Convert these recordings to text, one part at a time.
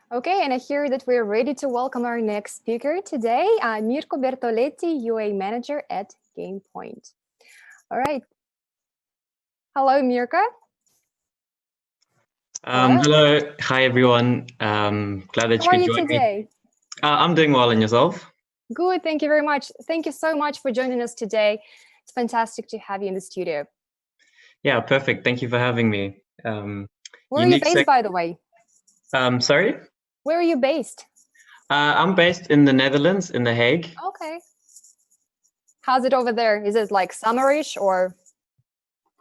Okay, and I hear that we're ready to welcome our next speaker today, Mirko Bertoletti, UA Manager at GamePoint. All right. Hello, Mirko. Hello. Hello, hi everyone. Glad that How you are could you join me. today? I'm doing well, and yourself? Good, thank you very much. Thank you so much for joining us today. It's fantastic to have you in the studio. Yeah, perfect. Thank you for having me. Where are you based, by the way? Sorry? Where are you based? I'm based in the Netherlands, in The Hague. Okay. How's it over there? Is it like summerish or?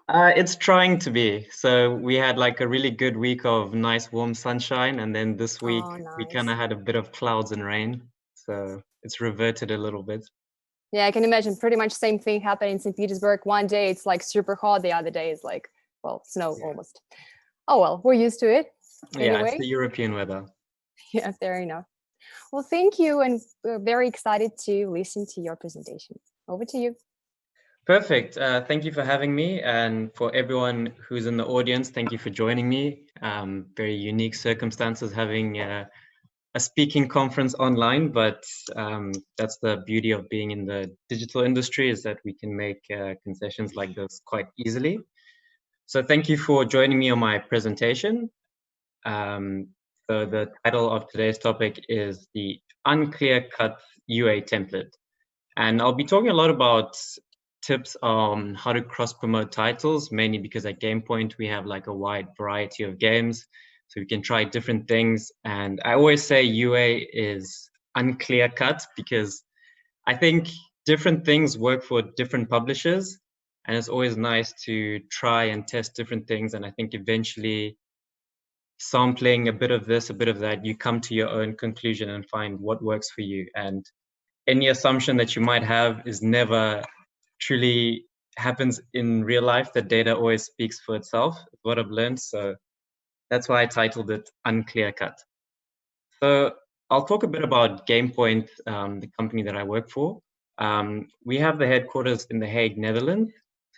It's trying to be. So we had like a really good week of nice warm sunshine, and then this week we kind Nice. of had a bit of clouds and rain. So it's reverted a little bit. Yeah, I can imagine pretty much same thing happening in St. Petersburg. One day it's like super hot, the other day is like, well, snow almost. Oh, well, we're used to it. Yeah, it's Anyway, the European weather. yeah, fair enough. Well, thank you. And we're very excited to listen to your presentation. Over to you. Perfect. Thank you for having me. And for everyone who's in the audience, thank you for joining me. Very unique circumstances having a speaking conference online, but that's the beauty of being in the digital industry, is that we can make concessions like this quite easily. So thank you for joining me on my presentation. So the title of today's topic is the Unclear Cut UA template. And I'll be talking a lot about tips on how to cross-promote titles, mainly because at GamePoint, we have like a wide variety of games. So we can try different things. And I always say UA is unclear cut because I think different things work for different publishers. And it's always nice to try and test different things. And I think eventually sampling a bit of this, a bit of that, you come to your own conclusion and find what works for you. And any assumption that you might have is never truly happens in real life. The data always speaks for itself, is what I've learned. So that's why I titled it Unclear Cut. So I'll talk a bit about GamePoint, the company that I work for. We have the headquarters in The Hague, Netherlands.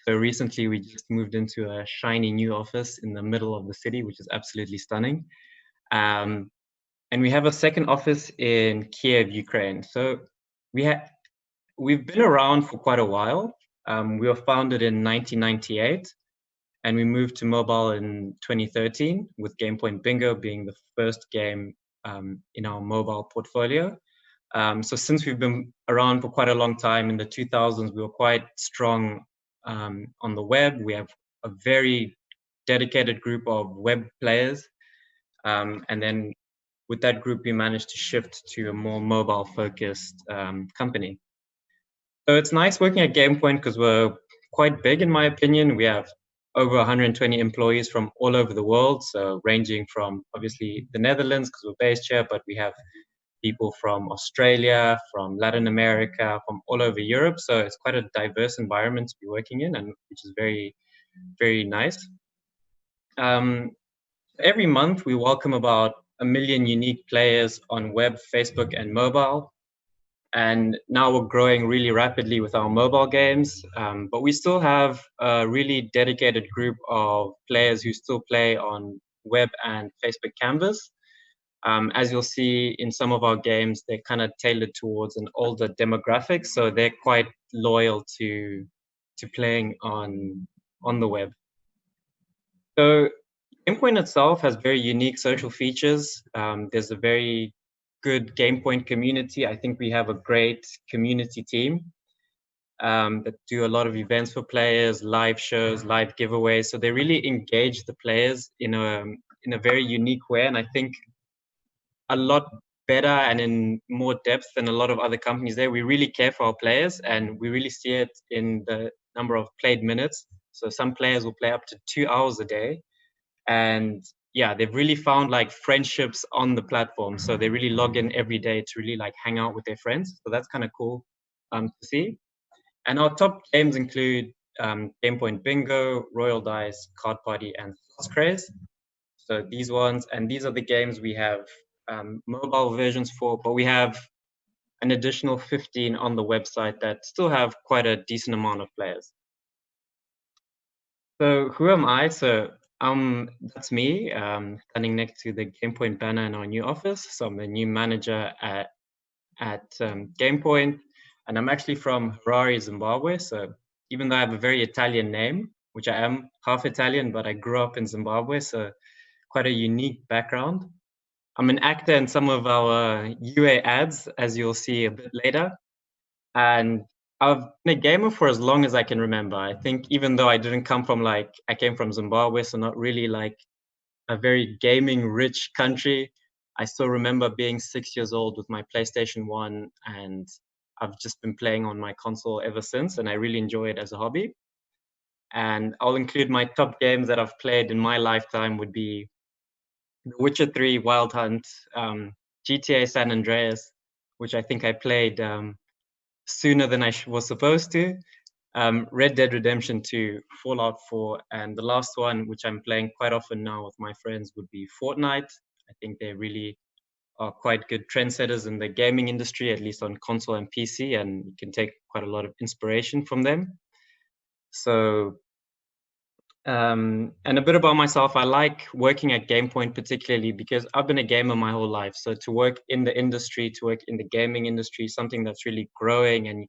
So recently we just moved into a shiny new office in the middle of the city, which is absolutely stunning. And we have a second office in Kiev, Ukraine. So we've been around for quite a while. We were founded in 1998, and we moved to mobile in 2013, with GamePoint Bingo being the first game in our mobile portfolio. So since we've been around for quite a long time, in the 2000s, we were quite strong on the web. We have a very dedicated group of web players. And then with that group, we managed to shift to a more mobile-focused company. So it's nice working at GamePoint because we're quite big, in my opinion. We have over 120 employees from all over the world, so ranging from obviously the Netherlands because we're based here, but we have people from Australia, from Latin America, from all over Europe. So it's quite a diverse environment to be working in, and which is very, very nice. Every month we welcome about 1 million unique players on web, Facebook, and mobile. And now we're growing really rapidly with our mobile games, but we still have a really dedicated group of players who still play on web and Facebook canvas. As you'll see in some of our games, they're kind of tailored towards an older demographic, so they're quite loyal to playing on the web. So GamePoint itself has very unique social features. There's a very good GamePoint community. I think we have a great community team that do a lot of events for players, live shows, live giveaways. So they really engage the players in a very unique way, and I think a lot better and in more depth than a lot of other companies there. We really care for our players, and we really see it in the number of played minutes. So some players will play up to 2 hours a day, and yeah, they've really found like friendships on the platform. So they really log in every day to really like hang out with their friends. So that's kind of cool to see. And our top games include GamePoint Bingo, Royal Dice, Card Party, and Slots Craze. So these ones, and these are the games we have mobile versions for, but we have an additional 15 on the website that still have quite a decent amount of players. So who am I? So That's me, standing next to the GamePoint banner in our new office. So I'm the new manager at GamePoint, and I'm actually from Harare, Zimbabwe. So even though I have a very Italian name, which I am half Italian, but I grew up in Zimbabwe, so quite a unique background. I'm an actor in some of our UA ads, as you'll see a bit later. And I've been a gamer for as long as I can remember. I think even though I didn't come from I came from Zimbabwe, so not really like a very gaming rich country. I still remember being 6 years old with my PlayStation 1, and I've just been playing on my console ever since, and I really enjoy it as a hobby. And I'll include my top games that I've played in my lifetime would be The Witcher 3 Wild Hunt, GTA San Andreas, which I think I played sooner than I was supposed to, Red Dead Redemption 2, Fallout 4, and the last one, which I'm playing quite often now with my friends, would be Fortnite. I think they really are quite good trendsetters in the gaming industry, at least on console and PC, and you can take quite a lot of inspiration from them. So, and a bit about myself, I like working at GamePoint particularly because I've been a gamer my whole life. So to work in the industry, to work in the gaming industry, something that's really growing, and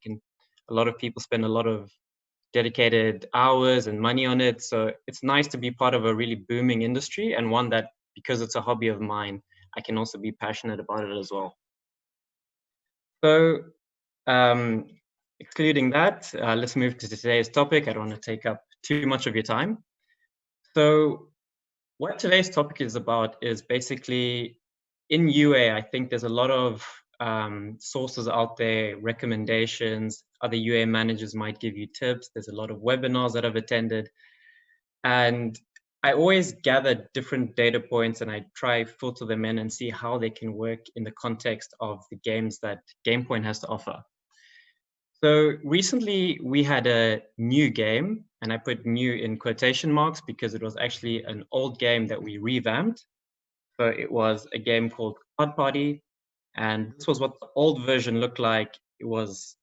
a lot of people spend a lot of dedicated hours and money on it. So it's nice to be part of a really booming industry, and one that, because it's a hobby of mine, I can also be passionate about it as well. So excluding that, let's move to today's topic. I don't want to take up too much of your time. So what today's topic is about is basically in UA, I think there's a lot of sources out there, recommendations. Other UA managers might give you tips. There's a lot of webinars that I've attended. And I always gather different data points and I try filter them in and see how they can work in the context of the games that GamePoint has to offer. So recently we had a new game, and I put new in quotation marks because it was actually an old game that we revamped. So it was a game called Card Party, and this was what the old version looked like. It was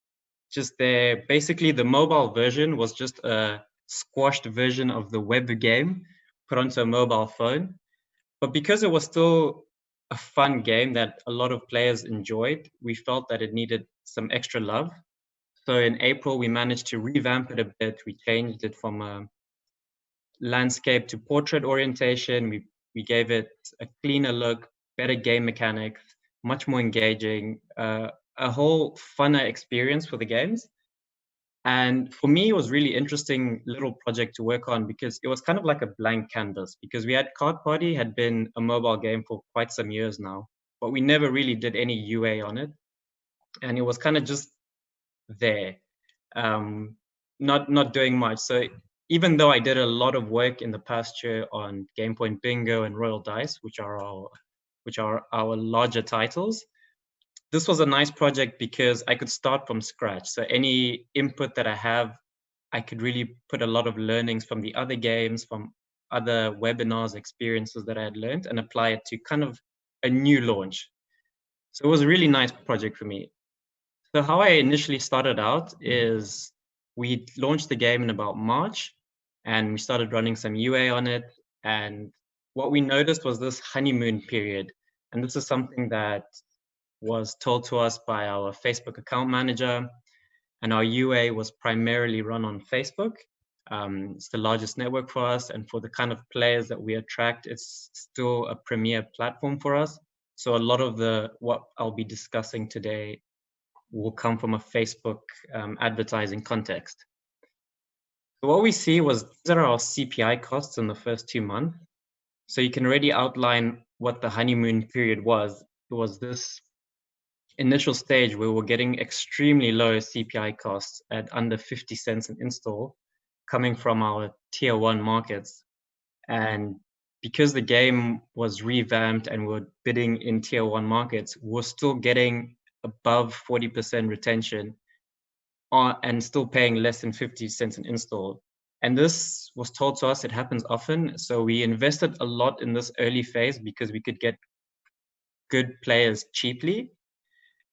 just there. Basically, the mobile version was just a squashed version of the web game put onto a mobile phone. But because it was still a fun game that a lot of players enjoyed, we felt that it needed some extra love. So in April, we managed to revamp it a bit. We changed it from a landscape to portrait orientation. We gave it a cleaner look, better game mechanics, much more engaging, a whole funner experience for the games. And for me, it was really interesting little project to work on because it was kind of like a blank canvas, because we had Card Party had been a mobile game for quite some years now, but we never really did any UA on it. And it was kind of just there, not doing much. So even though I did a lot of work in the past year on GamePoint Bingo and Royal Dice, which are our larger titles, this was a nice project because I could start from scratch. So any input that I have, I could really put a lot of learnings from the other games, from other webinars, experiences that I had learned, and apply it to kind of a new launch. So it was a really nice project for me. So how I initially started out is we launched the game in about March, and we started running some UA on it. And what we noticed was this honeymoon period. And this is something that was told to us by our Facebook account manager. And our UA was primarily run on Facebook. It's the largest network for us. And for the kind of players that we attract, it's still a premier platform for us. So a lot of what I'll be discussing today will come from a Facebook advertising context. So what we see was these are our CPI costs in the first 2 months. So you can already outline what the honeymoon period was. It was this initial stage where we're getting extremely low CPI costs at under 50 cents an install coming from our tier 1 markets. And because the game was revamped and we're bidding in tier 1 markets, we're still getting above 40% retention and still paying less than 50 cents an install. And this was told to us, it happens often. So we invested a lot in this early phase because we could get good players cheaply.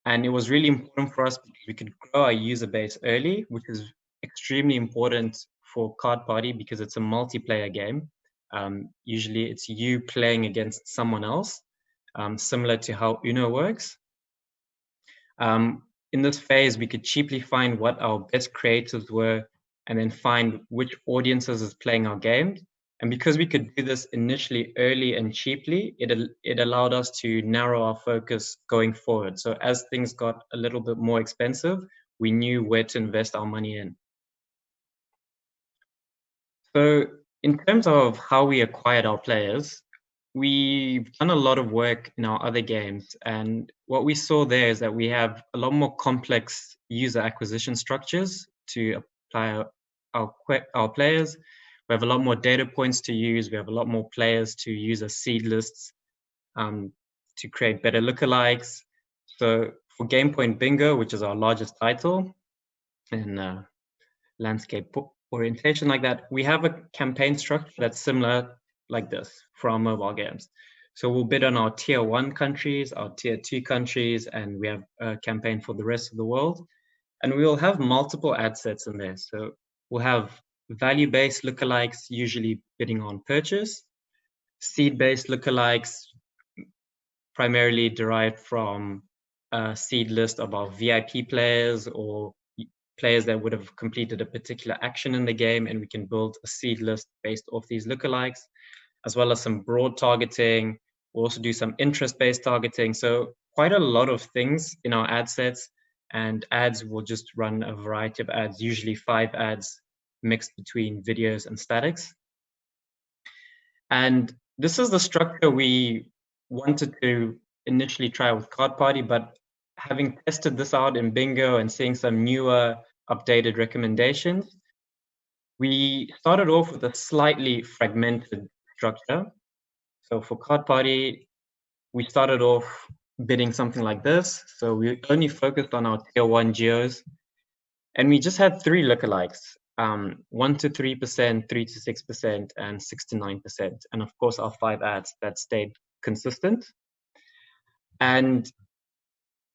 And it was really important for us because we could grow our user base early, which is extremely important for Card Party because it's a multiplayer game. Usually it's you playing against someone else, similar to how Uno works. In this phase, we could cheaply find what our best creators were and then find which audiences is playing our games. And because we could do this initially early and cheaply, it allowed us to narrow our focus going forward. So as things got a little bit more expensive, we knew where to invest our money in. So in terms of how we acquired our players, we've done a lot of work in our other games. And what we saw there is that we have a lot more complex user acquisition structures to apply our players. We have a lot more data points to use. We have a lot more players to use as seed lists to create better lookalikes. So for GamePoint Bingo, which is our largest title in landscape orientation like that, we have a campaign structure that's similar like this for our mobile games. So we'll bid on our tier 1 countries, our tier 2 countries, and we have a campaign for the rest of the world. And we will have multiple ad sets in there. So we'll have value-based lookalikes, usually bidding on purchase, seed-based lookalikes, primarily derived from a seed list of our VIP players or players that would have completed a particular action in the game, and we can build a seed list based off these lookalikes, as well as some broad targeting. We'll also do some interest-based targeting. So quite a lot of things in our ad sets, and ads will just run a variety of ads, usually 5 ads mixed between videos and statics. And this is the structure we wanted to initially try with Card Party, but having tested this out in Bingo and seeing some newer updated recommendations, we started off with a slightly fragmented structure. So for Card Party, we started off bidding something like this. So we only focused on our tier 1 geos, and we just had 3 lookalikes, 1 to 3%, 3 to 6%, and 6 to 9%. And of course, our 5 ads that stayed consistent. And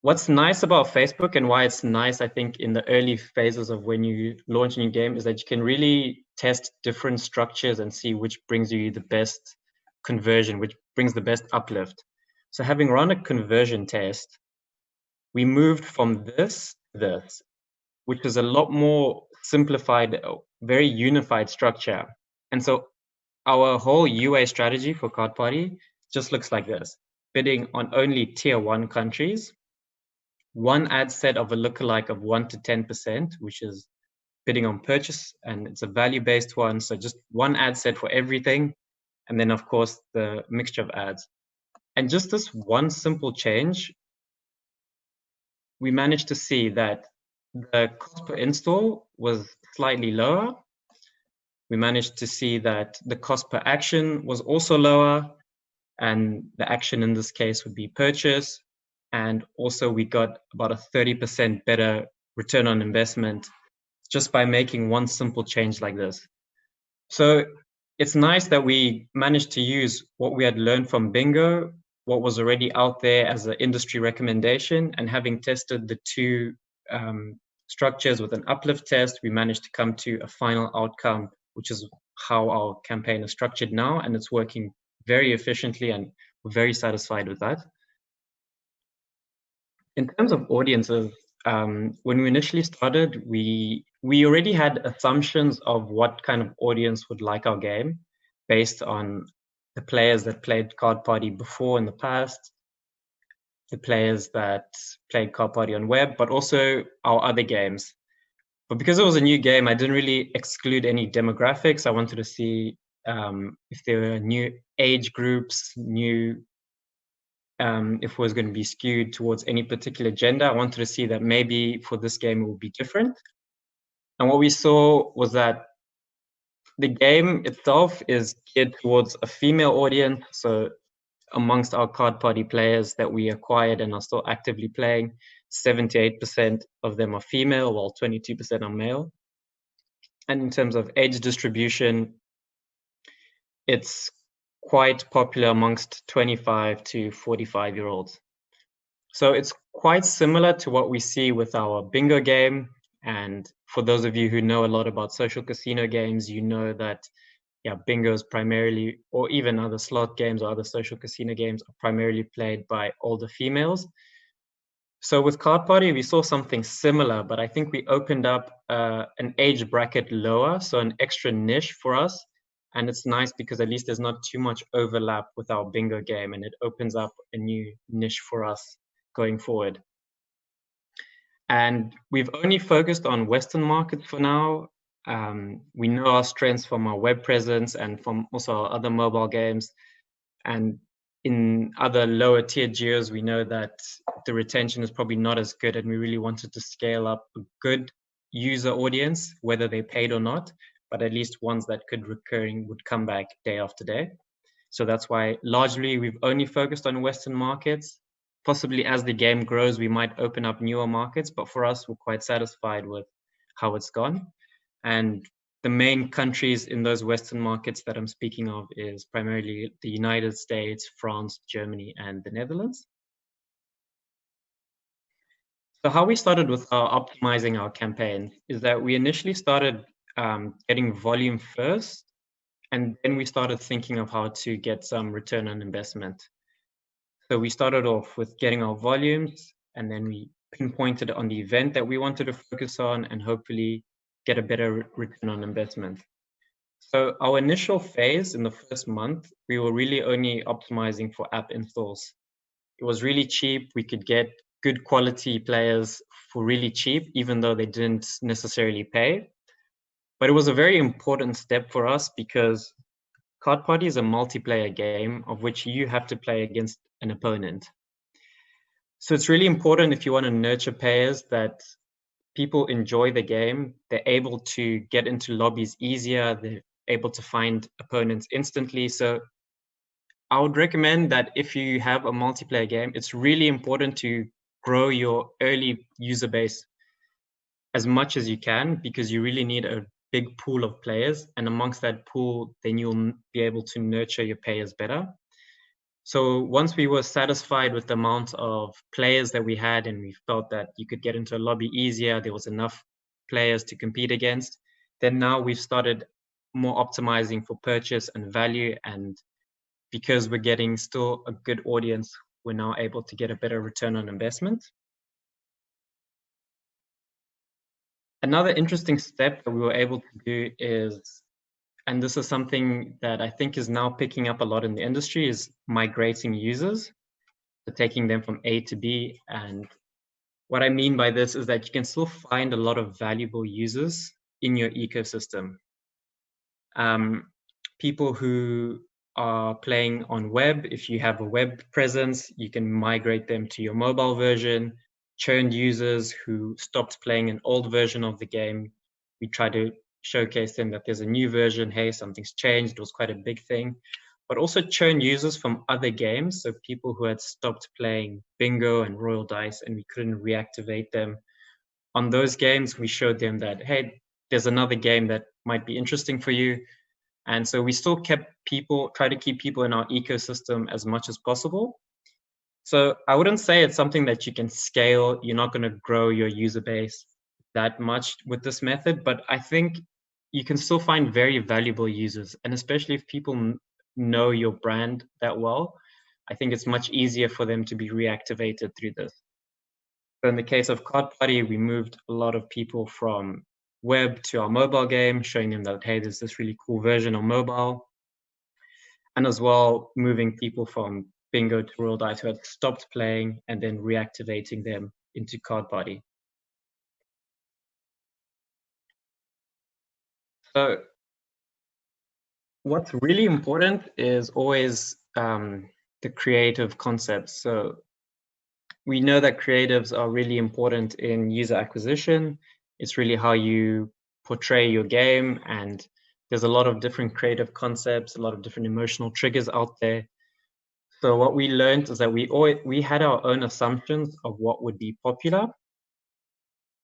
what's nice about Facebook and why it's nice, I think, in the early phases of when you launch a new game is that you can really test different structures and see which brings you the best conversion, which brings the best uplift. So having run a conversion test, we moved from this to this, which is a lot more simplified, very unified structure. And so our whole UA strategy for Card Party just looks like this: bidding on only tier 1 countries, 1 ad set of a lookalike of 1 to 10%, which is bidding on purchase, and it's a value-based one. So just 1 ad set for everything. And then of course the mixture of ads. And just this one simple change, we managed to see that the cost per install was slightly lower. We managed to see that the cost per action was also lower, and the action in this case would be purchase. And also we got about a 30% better return on investment just by making one simple change like this. So it's nice that we managed to use what we had learned from Bingo, what was already out there as an industry recommendation, and having tested the 2 structures with an uplift test, we managed to come to a final outcome, which is how our campaign is structured now, and it's working very efficiently, and we're very satisfied with that. In terms of audiences, when we initially started, we already had assumptions of what kind of audience would like our game based on the players that played Card Party before in the past, the players that played Card Party on web, but also our other games. But because it was a new game, I didn't really exclude any demographics. I wanted to see if there were new age groups, if it was going to be skewed towards any particular gender. I wanted to see that maybe for this game it would be different. And what we saw was that the game itself is geared towards a female audience. So amongst our Card Party players that we acquired and are still actively playing, 78% of them are female, while 22% are male. And in terms of age distribution, it's quite popular amongst 25 to 45-year-olds. So it's quite similar to what we see with our Bingo game. And for those of you who know a lot about social casino games, you know that bingo is primarily, or even other slot games or other social casino games, are primarily played by older females. So with Card Party, we saw something similar, but I think we opened up an age bracket lower, so an extra niche for us. And it's nice because at least there's not too much overlap with our bingo game, and it opens up a new niche for us going forward. And we've only focused on Western markets for now. We know our strengths from our web presence and from also our other mobile games. And in other lower tier geos, we know that the retention is probably not as good, and we really wanted to scale up a good user audience, whether they paid or not, but at least ones that would come back day after day. So that's why largely we've only focused on Western markets. Possibly as the game grows, we might open up newer markets, but for us, we're quite satisfied with how it's gone. And the main countries in those Western markets that I'm speaking of is primarily the United States, France, Germany, and the Netherlands. So how we started with optimizing our campaign is that we initially started getting volume first, and then we started thinking of how to get some return on investment. So we started off with getting our volumes, and then we pinpointed on the event that we wanted to focus on and hopefully get a better return on investment. So our initial phase in the first month, we were really only optimizing for app installs. It was really cheap. We could get good quality players for really cheap, even though they didn't necessarily pay. But it was a very important step for us because Card Party is a multiplayer game of which you have to play against an opponent. So it's really important if you want to nurture players that people enjoy the game, they're able to get into lobbies easier, they're able to find opponents instantly. So I would recommend that if you have a multiplayer game, it's really important to grow your early user base as much as you can, because you really need a big pool of players. And amongst that pool, then you'll be able to nurture your players better. So once we were satisfied with the amount of players that we had, and we felt that you could get into a lobby easier, there was enough players to compete against, then now we've started more optimizing for purchase and value. And because we're getting still a good audience, we're now able to get a better return on investment. Another interesting step that we were able to do is, and this is something that I think is now picking up a lot in the industry, is migrating users, so taking them from A to B. And what I mean by this is that you can still find a lot of valuable users in your ecosystem. People who are playing on web, if you have a web presence, you can migrate them to your mobile version. Churned users who stopped playing an old version of the game, we try to showcase them that there's a new version. Hey, something's changed. It was quite a big thing. But also churn users from other games, so people who had stopped playing bingo and royal dice and we couldn't reactivate them. On those games, we showed them that, hey, there's another game that might be interesting for you. And so we still try to keep people in our ecosystem as much as possible. So I wouldn't say it's something that you can scale. You're not going to grow your user base that much with this method, but I think you can still find very valuable users. And especially if people know your brand that well, I think it's much easier for them to be reactivated through this. So in the case of Card Party, we moved a lot of people from web to our mobile game, showing them that, hey, there's this really cool version on mobile. And as well, moving people from bingo to royal dice who had stopped playing and then reactivating them into Card Party. So what's really important is always the creative concepts. So we know that creatives are really important in user acquisition. It's really how you portray your game, and there's a lot of different creative concepts, a lot of different emotional triggers out there. So what we learned is that we had our own assumptions of what would be popular,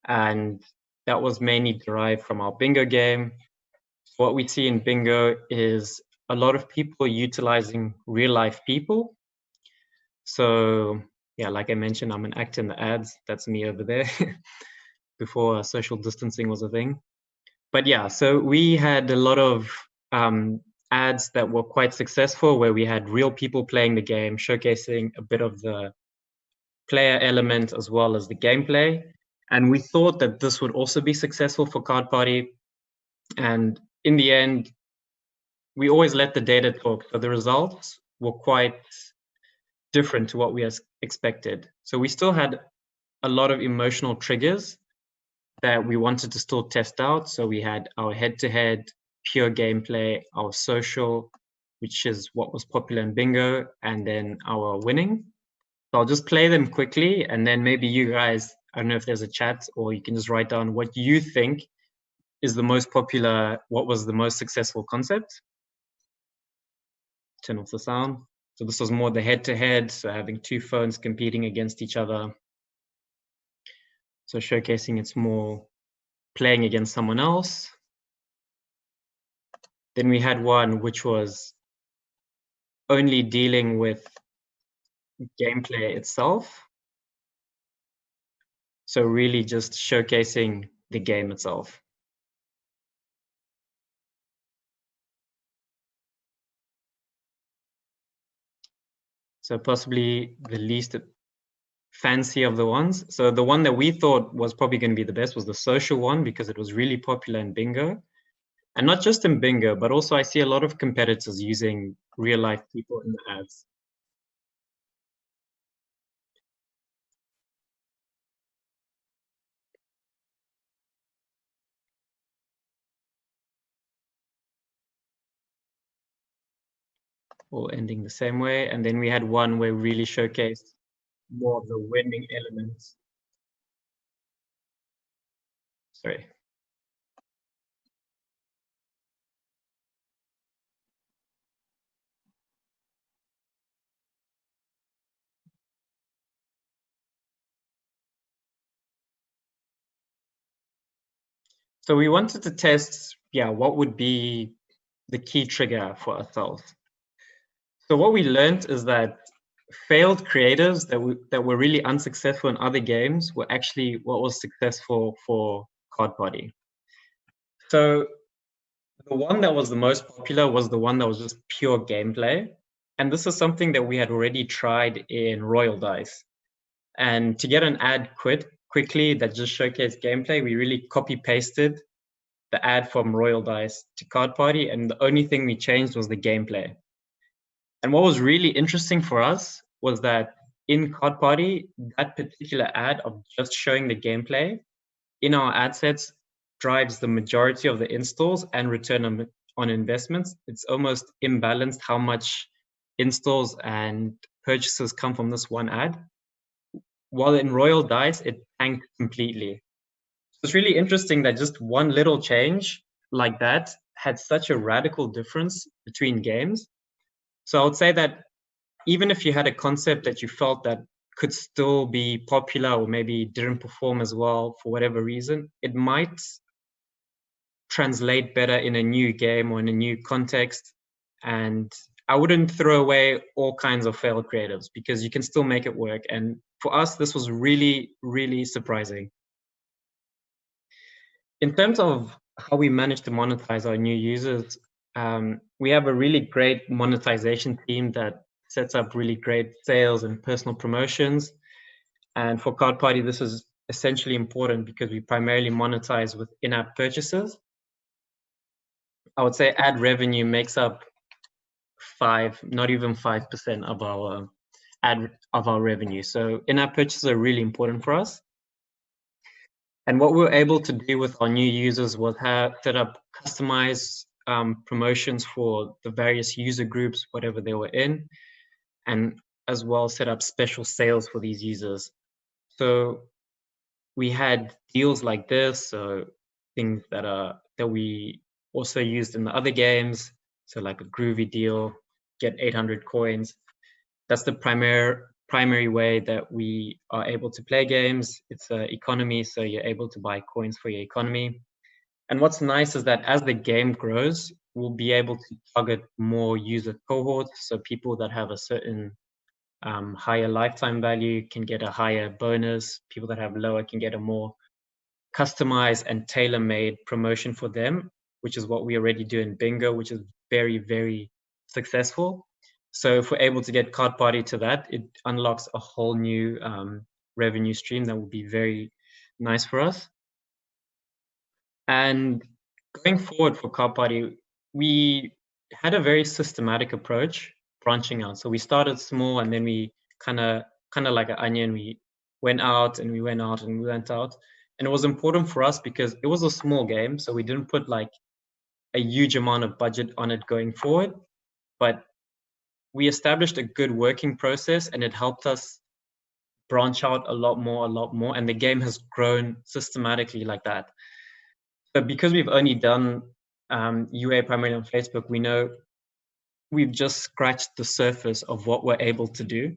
and that was mainly derived from our bingo game. What we see in bingo is a lot of people utilizing real life people. So yeah, like I mentioned, I'm an actor in the ads. That's me over there before social distancing was a thing. But yeah, so we had a lot of ads that were quite successful, where we had real people playing the game, showcasing a bit of the player element as well as the gameplay. And we thought that this would also be successful for Card Party. And in the end, we always let the data talk. So the results were quite different to what we expected. So we still had a lot of emotional triggers that we wanted to still test out. So we had our head-to-head pure gameplay, our social, which is what was popular in bingo, and then our winning. So I'll just play them quickly, and then maybe you guys, I don't know if there's a chat, or you can just write down what you think is the most popular, what was the most successful concept. Turn off the sound. So this was more the head-to-head, so having two phones competing against each other. So showcasing it's more playing against someone else. Then we had one which was only dealing with gameplay itself. So really just showcasing the game itself. So possibly the least fancy of the ones. So the one that we thought was probably going to be the best was the social one, because it was really popular in bingo. And not just in bingo, but also I see a lot of competitors using real life people in the ads. All ending the same way. And then we had one where we really showcased more of the winning elements. Sorry. So we wanted to test, what would be the key trigger for ourselves. So what we learned is that failed creatives that were really unsuccessful in other games were actually what was successful for Card Party. So the one that was the most popular was the one that was just pure gameplay. And this is something that we had already tried in Royal Dice. And to get an ad quickly that just showcased gameplay, we really copy pasted the ad from Royal Dice to Card Party, and the only thing we changed was the gameplay. And what was really interesting for us was that in Card Party, that particular ad of just showing the gameplay in our ad sets drives the majority of the installs and return on investments. It's almost imbalanced how much installs and purchases come from this one ad. While in Royal Dice, it tanked completely. So it's really interesting that just one little change like that had such a radical difference between games. So I would say that even if you had a concept that you felt that could still be popular or maybe didn't perform as well for whatever reason, it might translate better in a new game or in a new context. And I wouldn't throw away all kinds of failed creatives, because you can still make it work. And for us, this was really, really surprising. In terms of how we manage to monetize our new users, we have a really great monetization team that sets up really great sales and personal promotions. And for Card Party, this is essentially important because we primarily monetize with in-app purchases. I would say ad revenue makes up not even 5% of our revenue. So in-app purchases are really important for us. And what we were able to do with our new users was set up customized promotions for the various user groups, whatever they were in, and as well set up special sales for these users. So we had deals like this, so things that we also used in the other games. So like a groovy deal, get 800 coins. That's the primary way that we are able to play games. It's an economy, so you're able to buy coins for your economy. And what's nice is that as the game grows, we'll be able to target more user cohorts. So people that have a certain higher lifetime value can get a higher bonus. People that have lower can get a more customized and tailor-made promotion for them, which is what we already do in bingo, which is very, very successful. So if we're able to get Card Party to that, it unlocks a whole new revenue stream that will be very nice for us. And going forward for Card Party, we had a very systematic approach branching out. So we started small, and then we kind of like an onion, we went out and we went out and we went out. And it was important for us because it was a small game, so we didn't put like a huge amount of budget on it going forward, but we established a good working process, and it helped us branch out a lot more, and the game has grown systematically like that. But because we've only done UA primarily on Facebook, we know we've just scratched the surface of what we're able to do.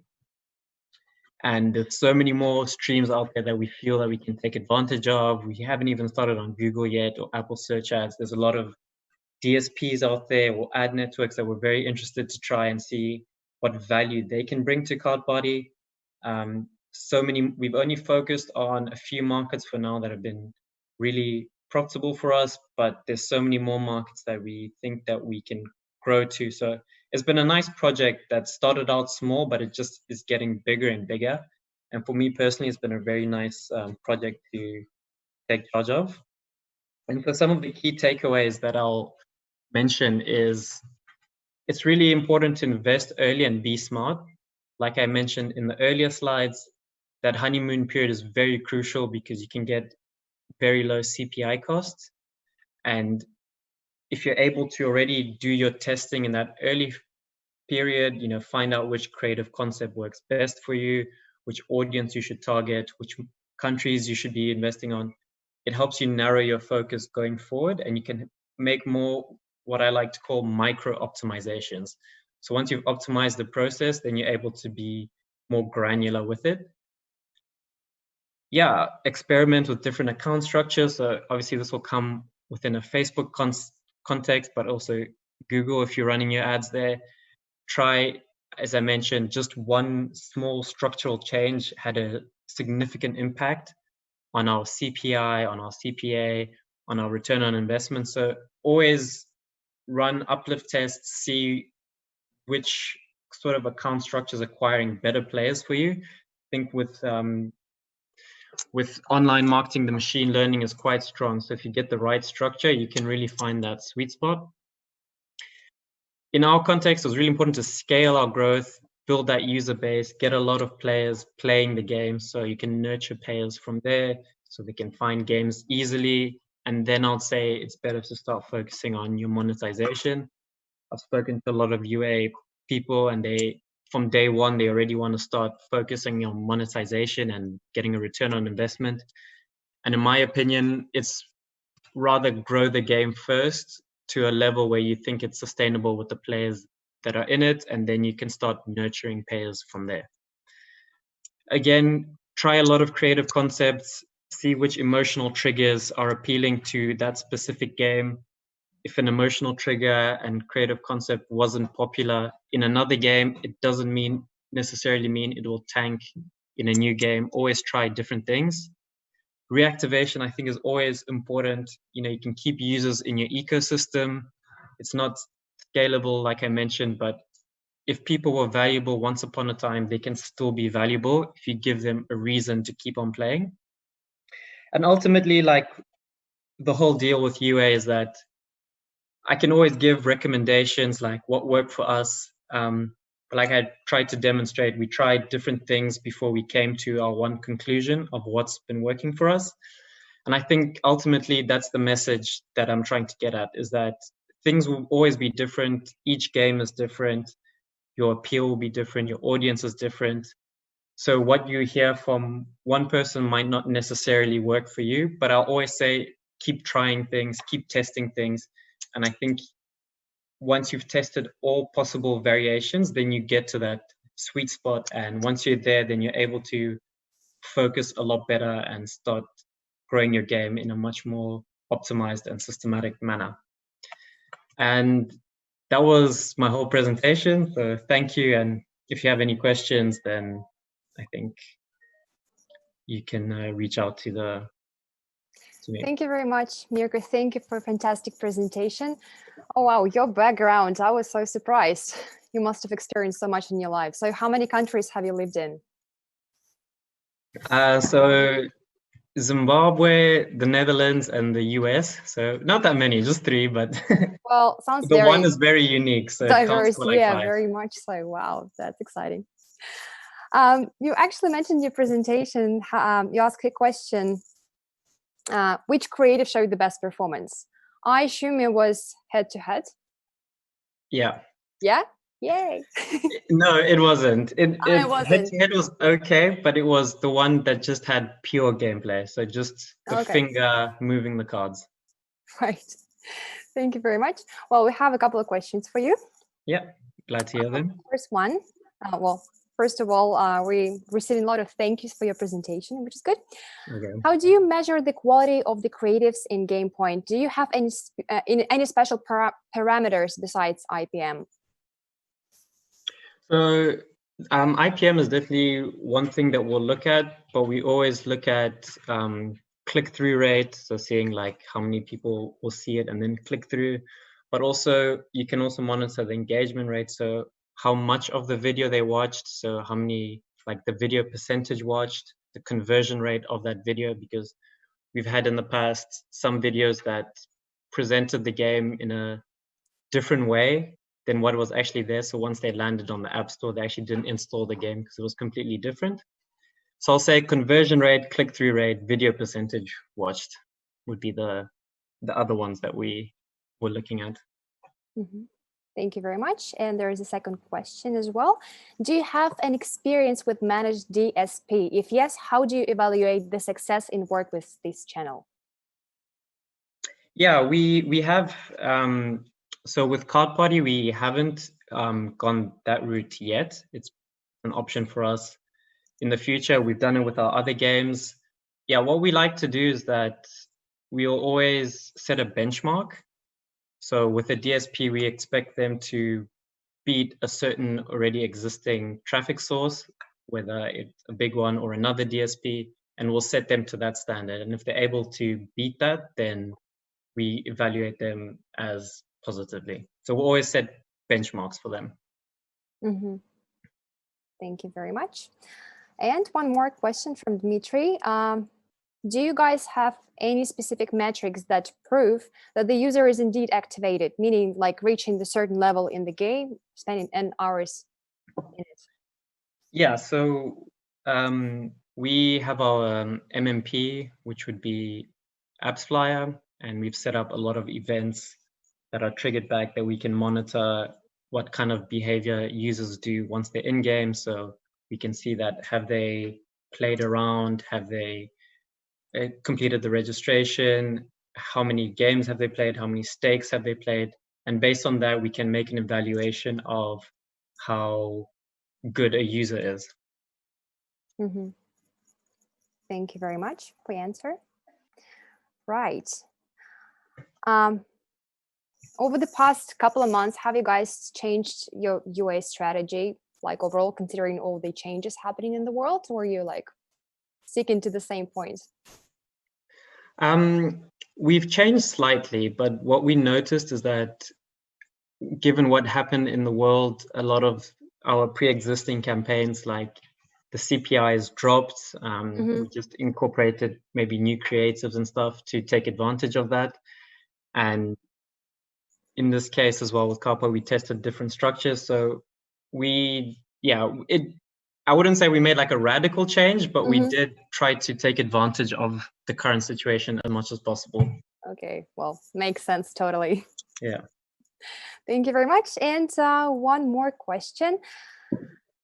And there's so many more streams out there that we feel that we can take advantage of. We haven't even started on Google yet or Apple search ads. There's a lot of DSPs out there or ad networks that we're very interested to try and see what value they can bring to Card Party. We've only focused on a few markets for now that have been really profitable for us, but there's so many more markets that we think that we can grow to. So it's been a nice project that started out small, but it just is getting bigger and bigger. And for me personally, it's been a very nice project to take charge of. And for some of the key takeaways that I'll mention is it's really important to invest early and be smart. Like I mentioned in the earlier slides, that honeymoon period is very crucial because you can get very low CPI costs. And if you're able to already do your testing in that early period, find out which creative concept works best for you, which audience you should target, which countries you should be investing on, it helps you narrow your focus going forward, and you can make more what I like to call micro optimizations. So once you've optimized the process, then you're able to be more granular with it. Yeah, experiment with different account structures. So obviously this will come within a Facebook context, but also Google if you're running your ads there. Try, as I mentioned, just one small structural change had a significant impact on our CPI, on our CPA, on our return on investment. So always run uplift tests, see which sort of account structure is acquiring better players for you. I think with online marketing, the machine learning is quite strong. So if you get the right structure, you can really find that sweet spot. In our context, it was really important to scale our growth, build that user base, get a lot of players playing the game so you can nurture players from there so they can find games easily. And then I'll say it's better to start focusing on your monetization. I've spoken to a lot of UA people, and from day one, they already want to start focusing on monetization and getting a return on investment. And in my opinion, it's rather grow the game first to a level where you think it's sustainable with the players that are in it, and then you can start nurturing players from there. Again, try a lot of creative concepts, see which emotional triggers are appealing to that specific game. If an emotional trigger and creative concept wasn't popular in another game, it doesn't necessarily mean it will tank in a new game. Always try different things. Reactivation, I think, is always important. You can keep users in your ecosystem. It's not scalable, like I mentioned, but if people were valuable once upon a time, they can still be valuable if you give them a reason to keep on playing. And ultimately, like the whole deal with UA is that I can always give recommendations like what worked for us. Like I tried to demonstrate, we tried different things before we came to our one conclusion of what's been working for us. And I think ultimately that's the message that I'm trying to get at, is that things will always be different. Each game is different. Your appeal will be different. Your audience is different. So what you hear from one person might not necessarily work for you, but I'll always say, keep trying things, keep testing things. And I think once you've tested all possible variations, then you get to that sweet spot. And once you're there, then you're able to focus a lot better and start growing your game in a much more optimized and systematic manner. And that was my whole presentation. So thank you. And if you have any questions, then I think you can reach out to the to me. Thank you very much, Mirko. Thank you for a fantastic presentation. Oh, wow, your background, I was so surprised. You must have experienced so much in your life. So how many countries have you lived in? So Zimbabwe, the Netherlands, and the US. So not that many, just 3, but Well, sounds the one very is very unique, so it counts diverse. for like Yeah, 5. very much so. Wow, that's exciting. You actually mentioned your presentation. You asked a question, which creative showed the best performance? I assume it was head-to-head. Yeah. Yeah? Yay. No, it wasn't. I It wasn't. head-to-head was okay, but it was the one that just had pure gameplay. So just the Okay. finger moving the cards. Right. Thank you very much. Well, we have a couple of questions for you. Yeah, glad to hear them. First one, well, first of all, we receiving a lot of thank yous for your presentation, which is good. Okay. How do you measure the quality of the creatives in GamePoint? Do you have any special parameters besides IPM? So IPM is definitely one thing that we'll look at, but we always look at click-through rate, so seeing like how many people will see it and then click through. But also you can also monitor the engagement rate, so how much of the video they watched, so how many, like the video percentage watched, the conversion rate of that video, because we've had in the past some videos that presented the game in a different way than what was actually there. So once they landed on the App Store, they actually didn't install the game because it was completely different. So I'll say conversion rate, click-through rate, video percentage watched would be the other ones that we were looking at. Mm-hmm. Thank you very much. And there is a second question as well. Do you have an experience with managed DSP? If yes, how do you evaluate the success in work with this channel? Yeah, we have. So with Card Party, we haven't gone that route yet. It's an option for us in the future. We've done it with our other games. Yeah, what we like to do is that we'll always set a benchmark. So with a DSP, we expect them to beat a certain already existing traffic source, whether it's a big one or another DSP, and we'll set them to that standard. And if they're able to beat that, then we evaluate them as positively. So we'll always set benchmarks for them. Mm-hmm. Thank you very much. And one more question from Dmitry. Do you guys have any specific metrics that prove that the user is indeed activated, meaning like reaching the certain level in the game, spending N hours in it? Yeah, so we have our MMP, which would be Apps Flyer, and we've set up a lot of events that are triggered back that we can monitor what kind of behavior users do once they're in game. So we can see that have they played around, have they completed the registration, how many games have they played, how many stakes have they played, and based on that we can make an evaluation of how good a user is. Mm-hmm. Thank you very much for your answer. Right. Over the past couple of months, have you guys changed your UA strategy, like overall, considering all the changes happening in the world, or are you like sticking to the same point? We've changed slightly, but what we noticed is that given what happened in the world, a lot of our pre-existing campaigns, like the CPIs dropped. We just incorporated maybe new creatives and stuff to take advantage of that. And in this case as well with Carpo, we tested different structures. So I wouldn't say we made like a radical change, but we did try to take advantage of the current situation as much as possible. Okay, well, makes sense totally. Yeah. Thank you very much. And one more question.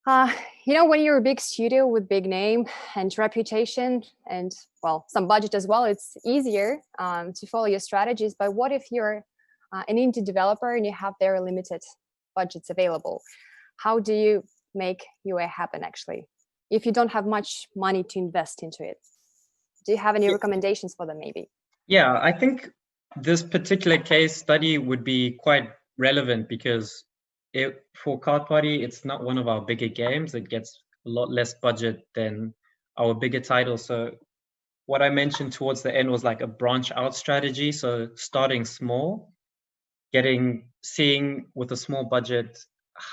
When you're a big studio with big name and reputation and, well, some budget as well, it's easier to follow your strategies. But what if you're an indie developer and you have very limited budgets available? How do you make UA happen, actually, if you don't have much money to invest into it? Do you have any recommendations for them, maybe? Yeah, I think this particular case study would be quite relevant because for Card Party, it's not one of our bigger games. It gets a lot less budget than our bigger titles. So what I mentioned towards the end was like a branch out strategy. So starting small, seeing with a small budget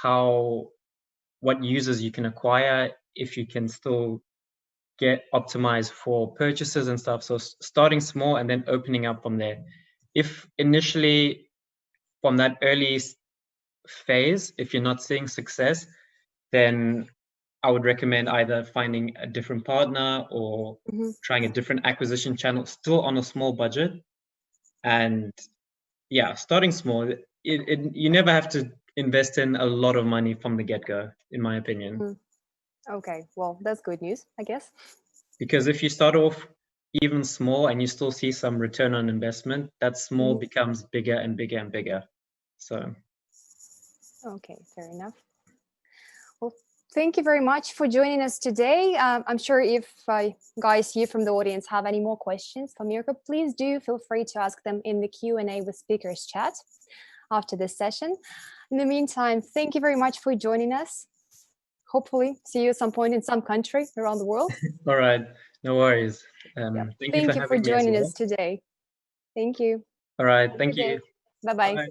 what users you can acquire, if you can still get optimized for purchases and stuff. So starting small and then opening up from there. If initially from that early phase, if you're not seeing success, then I would recommend either finding a different partner or trying a different acquisition channel, still on a small budget. And yeah, starting small. You never have to invest in a lot of money from the get-go, in my opinion. Okay, well, that's good news, I guess. Because if you start off even small and you still see some return on investment, that small becomes bigger and bigger and bigger. So. Okay, fair enough. Well, thank you very much for joining us today. I'm sure if guys here from the audience have any more questions for Mirko, please do feel free to ask them in the Q&A with speakers chat after this session. In the meantime, thank you very much for joining us. Hopefully see you at some point in some country around the world. All right, no worries. Thank you for having me as joining well. us today. Thank you. All right, thank you. Bye-bye. Bye.